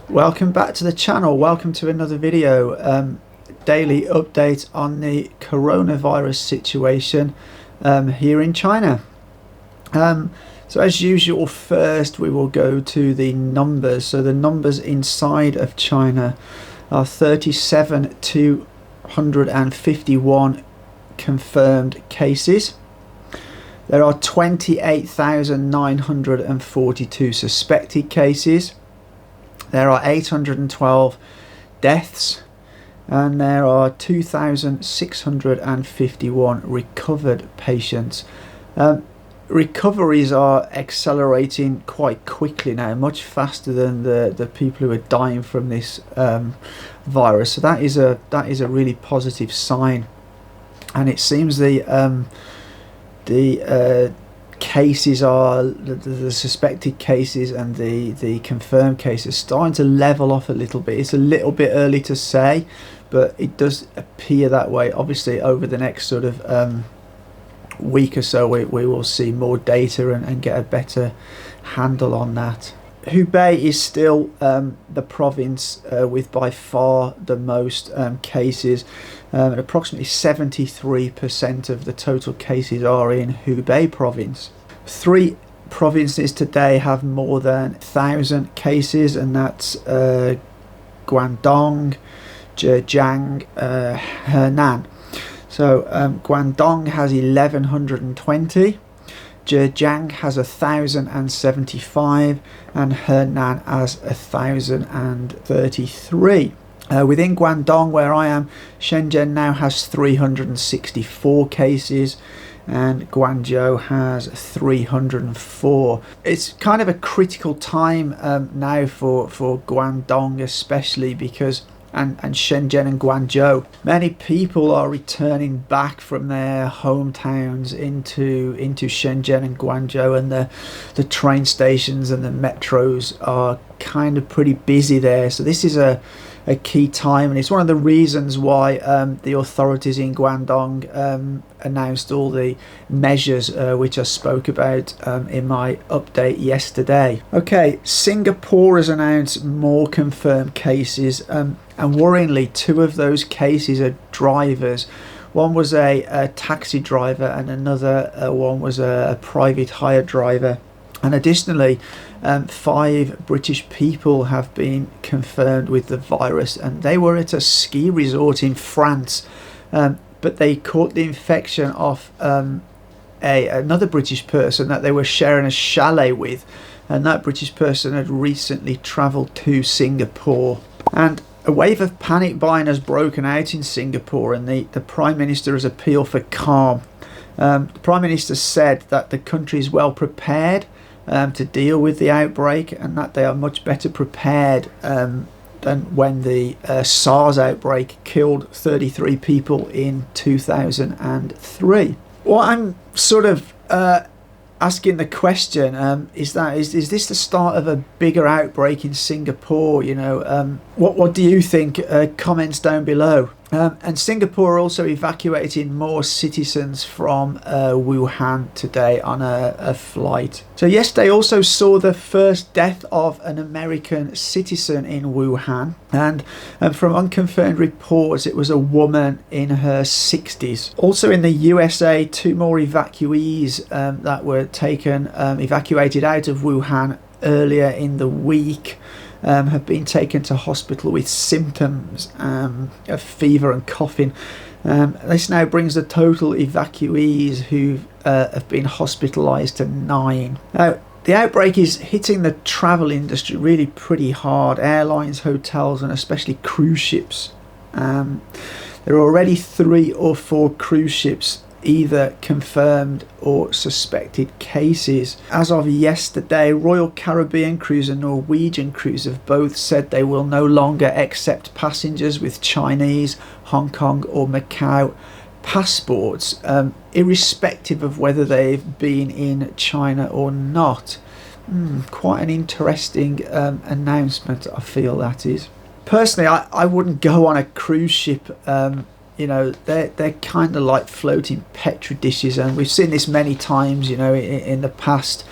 Welcome back to the channel. Welcome to another video. Daily update on the coronavirus situation here in China. So as usual, first we will go to the numbers. So the numbers inside of China are 37,251 confirmed cases. There are 28,942 suspected cases. There are 812 deaths, and there are 2,651 recovered patients. Recoveries are accelerating quite quickly now, much faster than the people who are dying from this virus. So that is a really positive sign, and it seems the cases are the suspected cases and the confirmed cases starting to level off a little bit. It's a little bit early to say, but it does appear that way. Obviously over the next sort of week or so we will see more data and get a better handle on that. Hubei is still the province with by far the most cases. Approximately 73% of the total cases are in Hubei province. 3 provinces today have more than 1,000 cases, and that's Guangdong, Zhejiang, Henan. So Guangdong has 1,120, Zhejiang has 1,075, and Henan has 1,033. Within Guangdong, where I am, Shenzhen now has 364 cases, and Guangzhou has 304. It's kind of a critical time now for Guangdong, especially because and Shenzhen and Guangzhou, many people are returning back from their hometowns into Shenzhen and Guangzhou, and the train stations and the metros are kind of pretty busy there. So this is a key time, and it's one of the reasons why the authorities in Guangdong announced all the measures which I spoke about in my update yesterday. Okay, Singapore has announced more confirmed cases, and worryingly 2 of those cases are drivers. One was a taxi driver, and another one was a private hire driver. And additionally, 5 British people have been confirmed with the virus, and they were at a ski resort in France, but they caught the infection off another British person that they were sharing a chalet with, and that British person had recently travelled to Singapore. And a wave of panic buying has broken out in Singapore, and the Prime Minister has appealed for calm. The Prime Minister said that the country is well prepared to deal with the outbreak, and that they are much better prepared than when the SARS outbreak killed 33 people in 2003. What I'm sort of asking the question is this the start of a bigger outbreak in Singapore? You know, what do you think? Comments down below. And Singapore also evacuating more citizens from Wuhan today on a flight. So yesterday also saw the first death of an American citizen in Wuhan, and from unconfirmed reports it was a woman in her 60s. Also in the USA, 2 more evacuees that were evacuated out of Wuhan earlier in the week have been taken to hospital with symptoms of fever and coughing. This now brings the total evacuees who have been hospitalised to 9. Now, the outbreak is hitting the travel industry really pretty hard. Airlines, hotels, and especially cruise ships. There are already 3 or 4 cruise ships either confirmed or suspected cases. As of yesterday, Royal Caribbean Cruise and Norwegian Cruise have both said they will no longer accept passengers with Chinese, Hong Kong or Macau passports, irrespective of whether they've been in China or not. Quite an interesting announcement, I feel that is. Personally, I wouldn't go on a cruise ship. You know, they're kind of like floating petri dishes, and we've seen this many times, you know, in the past.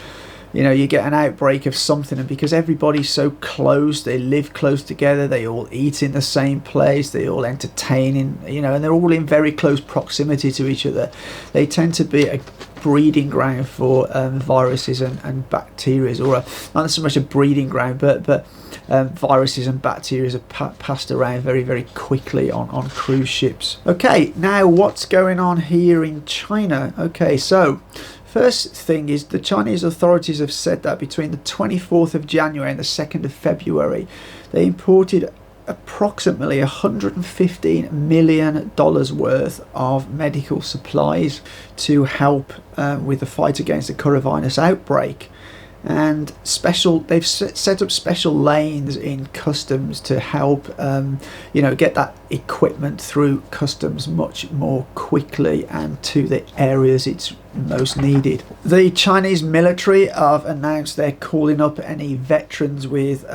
you get an outbreak of something, and because everybody's so close, they live close together, they all eat in the same place, they all entertain and they're all in very close proximity to each other, they tend to be a breeding ground for viruses and bacteria, or not so much a breeding ground, but viruses and bacteria are passed around very, very quickly on cruise ships. Okay, now what's going on here in China? Okay, so first thing is the Chinese authorities have said that between the 24th of January and the 2nd of February, they imported approximately $115 million worth of medical supplies to help with the fight against the coronavirus outbreak. And they've set up special lanes in customs to help get that equipment through customs much more quickly and to the areas it's most needed. The Chinese military have announced they're calling up any veterans with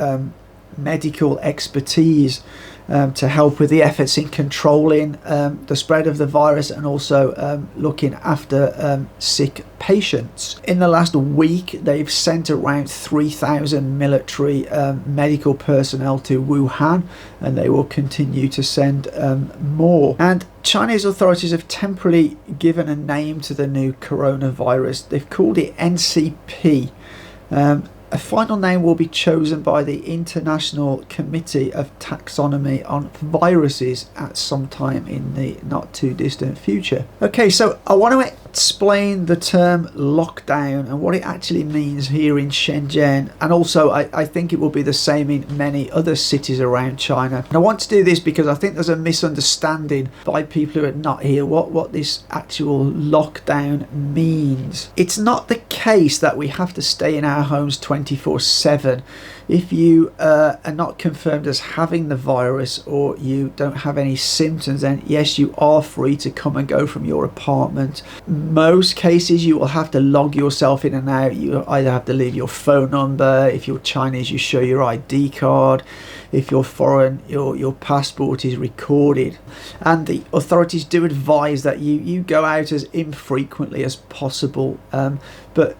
medical expertise to help with the efforts in controlling the spread of the virus and also looking after sick patients. In the last week, they've sent around 3,000 military medical personnel to Wuhan, and they will continue to send more. And Chinese authorities have temporarily given a name to the new coronavirus. They've called it NCP. A final name will be chosen by the International Committee of Taxonomy on Viruses at some time in the not too distant future. Okay, so I want to explain the term lockdown and what it actually means here in Shenzhen, and also I think it will be the same in many other cities around China. And I want to do this because I think there's a misunderstanding by people who are not here what this actual lockdown means. It's not the case that we have to stay in our homes 24/7. If you are not confirmed as having the virus or you don't have any symptoms, then yes, you are free to come and go from your apartment. Most cases you will have to log yourself in and out. You either have to leave your phone number. If you're Chinese, you show your ID card. If you're foreign, your passport is recorded. And the authorities do advise that you go out as infrequently as possible. But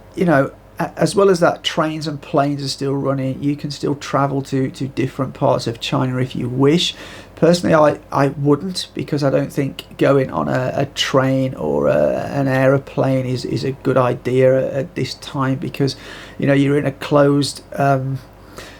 as well as that, trains and planes are still running. You can still travel to different parts of China if you wish. Personally, I wouldn't, because I don't think going on a train or an aeroplane is a good idea at this time, because you're in a closed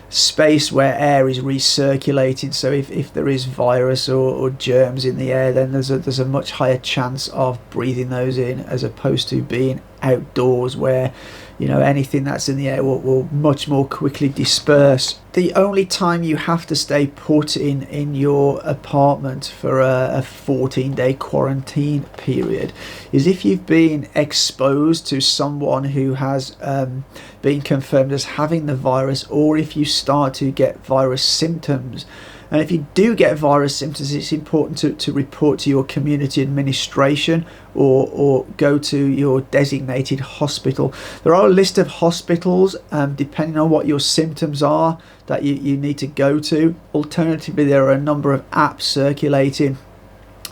space where air is recirculating. So if there is virus or germs in the air, then there's a much higher chance of breathing those in, as opposed to being outdoors where anything that's in the air will much more quickly disperse. The only time you have to stay put in your apartment for a 14-day quarantine period is if you've been exposed to someone who has been confirmed as having the virus, or if you start to get virus symptoms. And if you do get virus symptoms, it's important to report to your community administration or go to your designated hospital. There are a list of hospitals, depending on what your symptoms are, that you need to go to. Alternatively, there are a number of apps circulating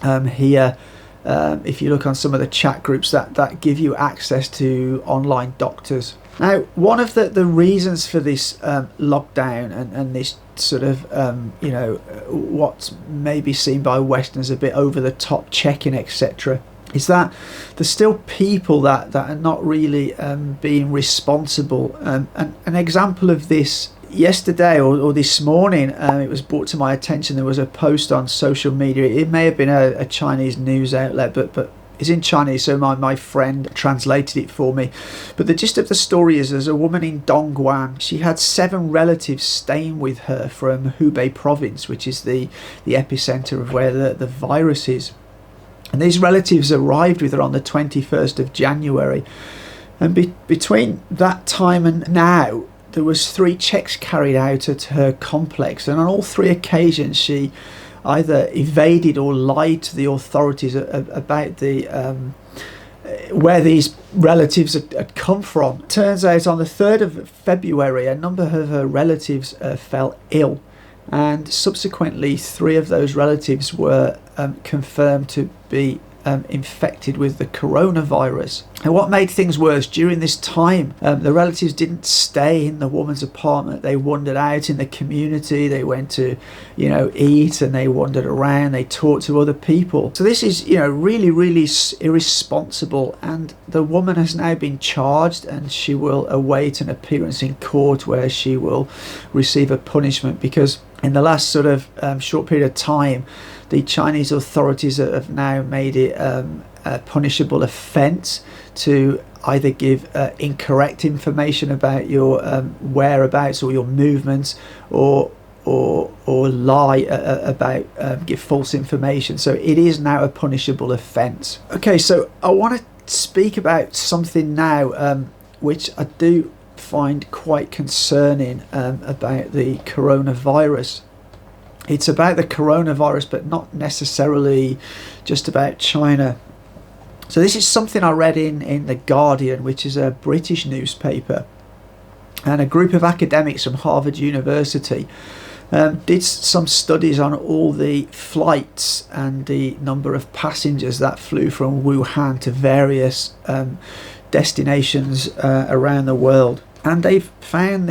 here. If you look on some of the chat groups that give you access to online doctors. Now, one of the reasons for this lockdown and this sort of, what's maybe seen by Westerners a bit over the top checking, etc., is that there's still people that are not really being responsible. And an example of this, yesterday or this morning, it was brought to my attention. There was a post on social media. It may have been a Chinese news outlet, but it's in Chinese, so my friend translated it for me. But the gist of the story is there's a woman in Dongguan. She had 7 relatives staying with her from Hubei province, which is the epicenter of where the virus is. And these relatives arrived with her on the 21st of January. And between that time and now, there was 3 checks carried out at her complex. And on all 3 occasions, she either evaded or lied to the authorities about the where these relatives had come from. Turns out on the 3rd of February, a number of her relatives fell ill, and subsequently 3 of those relatives were confirmed to be infected with the coronavirus. And what made things worse, during this time, the relatives didn't stay in the woman's apartment. They wandered out in the community. They went to, eat, and they wandered around. They talked to other people. So this is, really, really irresponsible. And the woman has now been charged, and she will await an appearance in court where she will receive a punishment, because in the last sort of short period of time, the Chinese authorities have now made it a punishable offence to either give incorrect information about your whereabouts or your movements, or lie about give false information. So it is now a punishable offence. Okay, so I want to speak about something now which I do find quite concerning about the coronavirus. It's about the coronavirus, but not necessarily just about China. So this is something I read in The Guardian, which is a British newspaper, and a group of academics from Harvard University did some studies on all the flights and the number of passengers that flew from Wuhan to various destinations around the world. And they've found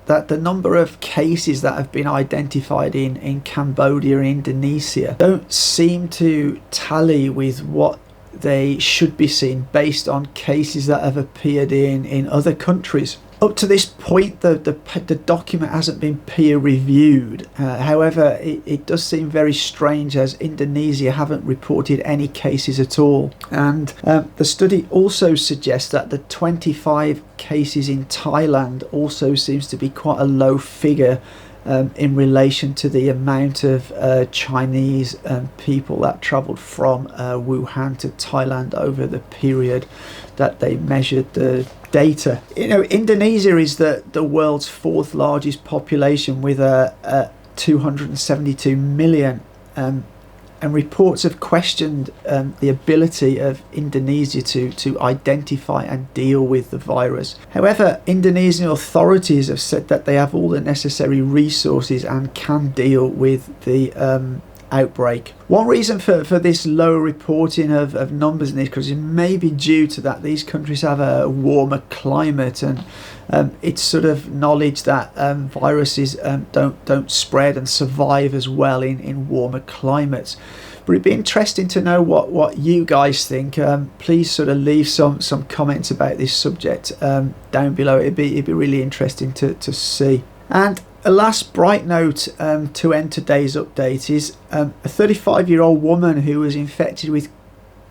that the number of cases that have been identified in Cambodia and Indonesia don't seem to tally with what they should be seen based on cases that have appeared in other countries. Up to this point, the document hasn't been peer reviewed. However, it does seem very strange, as Indonesia haven't reported any cases at all. And the study also suggests that the 25 cases in Thailand also seems to be quite a low figure in relation to the amount of Chinese people that travelled from Wuhan to Thailand over the period that they measured the data. Indonesia is the world's fourth largest population with 272 million, and reports have questioned the ability of Indonesia to identify and deal with the virus. However, Indonesian authorities have said that they have all the necessary resources and can deal with the outbreak. One reason for this low reporting of numbers in this, because it may be due to that these countries have a warmer climate, and it's sort of knowledge that viruses don't spread and survive as well in warmer climates. But it'd be interesting to know what you guys think. Please sort of leave some comments about this subject down below. It'd be really interesting to see. And a last bright note to end today's update is a 35-year-old woman who was infected with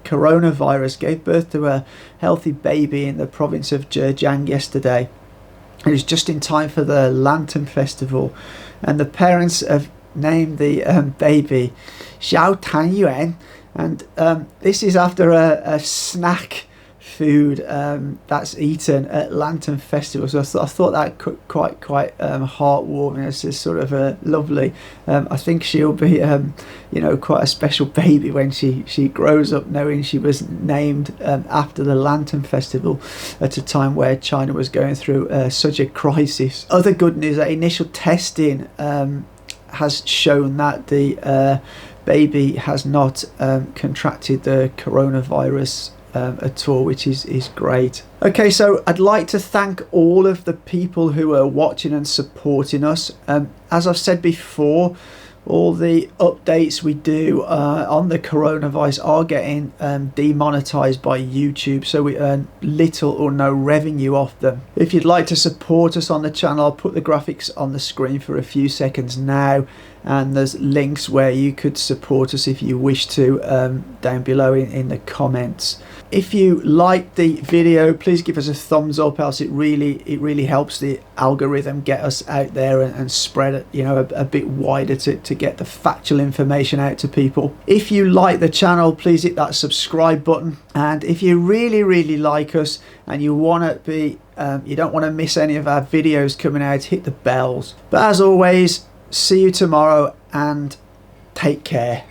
coronavirus gave birth to a healthy baby in the province of Zhejiang yesterday. It was just in time for the Lantern Festival, and the parents have named the baby Xiao Tanyuan, and this is after a snack food that's eaten at Lantern Festival. So I thought that quite heartwarming. It's just sort of a lovely. I think she'll be quite a special baby when she grows up, knowing she was named after the Lantern Festival at a time where China was going through such a crisis. Other good news: that initial testing has shown that the baby has not contracted the coronavirus at all, which is great. Okay, so I'd like to thank all of the people who are watching and supporting us. As I've said before, all the updates we do on the coronavirus are getting demonetized by YouTube, so we earn little or no revenue off them. If you'd like to support us on the channel, I'll put the graphics on the screen for a few seconds now, and there's links where you could support us if you wish to down below in the comments. If you liked the video, please give us a thumbs up, else it really helps the algorithm get us out there and spread it a bit wider to get the factual information out to people. If you like the channel, please hit that subscribe button, and if you really like us and you want to be you don't want to miss any of our videos coming out, hit the bells. But as always, see you tomorrow and take care.